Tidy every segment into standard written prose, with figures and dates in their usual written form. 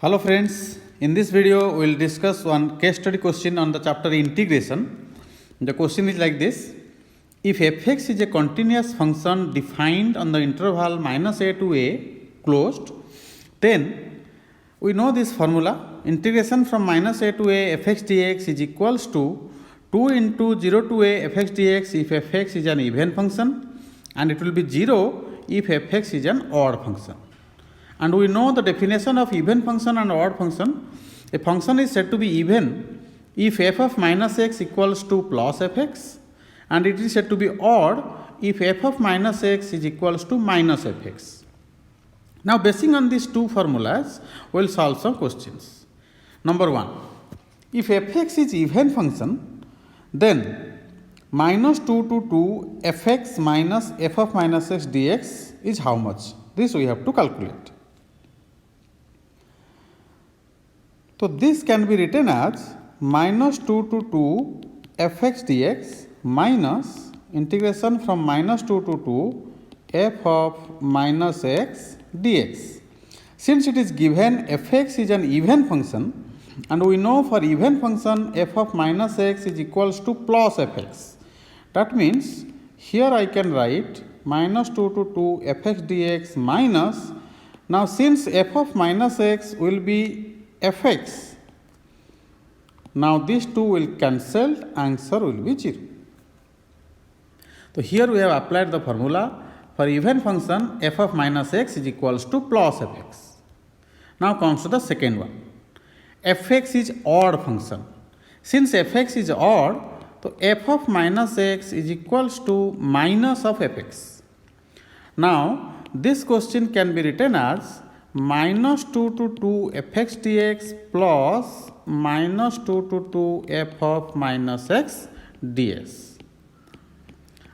Hello friends, in this video we will discuss one case study question on the chapter integration. The question is like this: if fx is a continuous function defined on the interval minus a to a closed, then we know this formula: integration from minus a to a fx dx is equals to 2 into 0 to a fx dx if fx is an even function, and it will be 0 if fx is an odd function. And we know the definition of even function and odd function. A function is said to be even if f of minus x equals to plus fx, and it is said to be odd if f of minus x is equals to minus fx. Now, basing on these two formulas, we will solve some questions. Number 1, if fx is even function, then minus 2 to 2 fx minus f of minus x dx is how much? This we have to calculate. So, this can be written as minus 2 to 2 fx dx minus integration from minus 2 to 2 f of minus x dx. Since it is given fx is an even function, and we know for even function f of minus x is equals to plus fx. That means here I can write minus 2 to 2 fx dx minus, now since f of minus x will be fx, now these two will cancel, answer will be 0. So, here we have applied the formula for even function f of minus x is equals to plus fx. Now comes to the second one. Fx is odd function. Since fx is odd, so f of minus x is equals to minus of fx. Now this question can be written as minus 2 to 2 fx dx plus minus 2 to 2 f of minus x ds.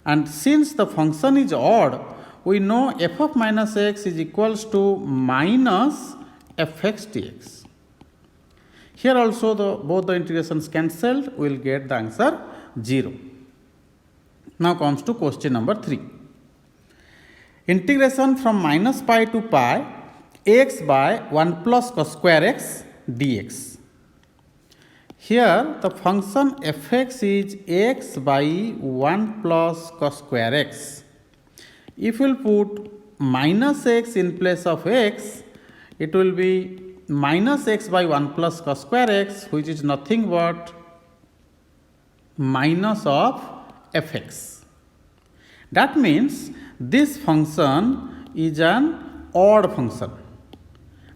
And since the function is odd, we know f of minus x is equals to minus fx dx. Here also both the integrations cancelled, we will get the answer 0. Now comes to question number 3. Integration from minus pi to pi x by 1 plus cos square x dx. Here the function fx is x by 1 plus cos square x. If we will put minus x in place of x, it will be minus x by 1 plus cos square x, which is nothing but minus of fx. That means this function is an odd function,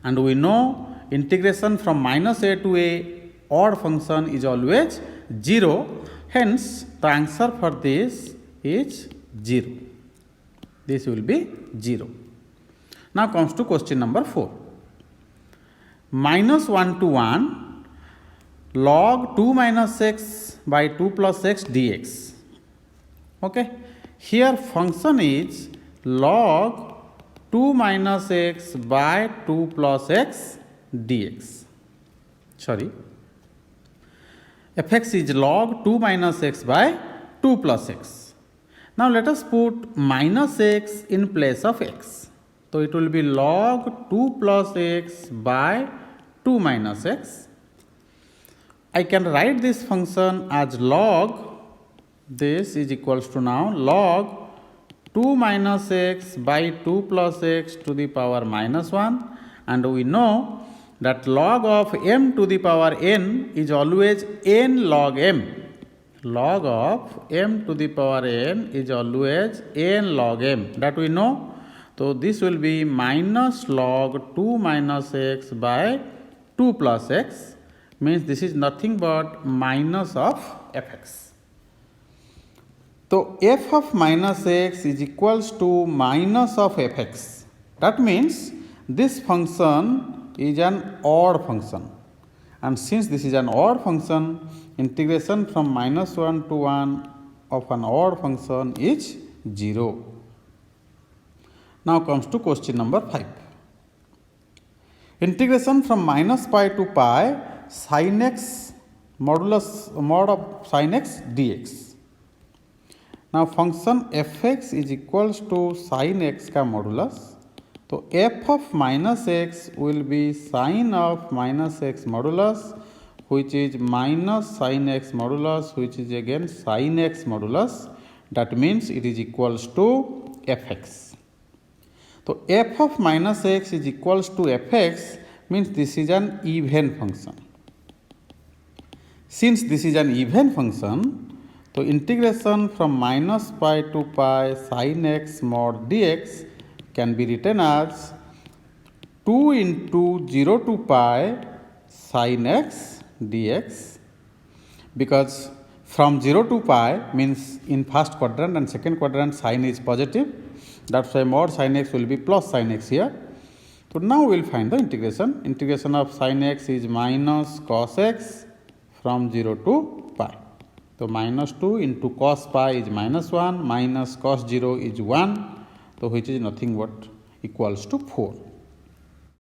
and we know integration from minus a to a odd function is always 0. Hence, the answer for this is 0. This will be 0. Now comes to question number 4. Minus 1 to 1 log 2 minus x by 2 plus x dx. Okay. Here function is log 2 minus x by 2 plus x dx. Sorry. Fx is log 2 minus x by 2 plus x. Now let us put minus x in place of x. So it will be log 2 plus x by 2 minus x. I can write this function as log, this is equals to now log 2 minus x by 2 plus x to the power minus 1, and we know that log of m to the power n is always n log m. Log of m to the power n is always n log m, that we know. So this will be minus log 2 minus x by 2 plus x, means this is nothing but minus of fx. So f of minus x is equals to minus of fx. That means this function is an odd function, and since this is an odd function, integration from minus 1 to 1 of an odd function is 0. Now comes to question number 5. Integration from minus pi to pi sin x modulus mod of sin x dx. Now function fx is equals to sin x का modulus तो f of minus x will be sin of minus x modulus, which is minus sin x modulus, which is again sin x modulus. That means it is equals to fx. So f of minus x is equals to fx means this is an even function. Since this is an even function, so integration from minus pi to pi sin x mod dx can be written as 2 into 0 to pi sin x dx, because from 0 to pi means in first quadrant and second quadrant sin is positive, that's why mod sin x will be plus sin x here. So now we will find the integration. Integration of sin x is minus cos x from 0 to pi. So minus 2 into cos pi is minus 1 minus cos 0 is 1. So which is nothing but equals to 4.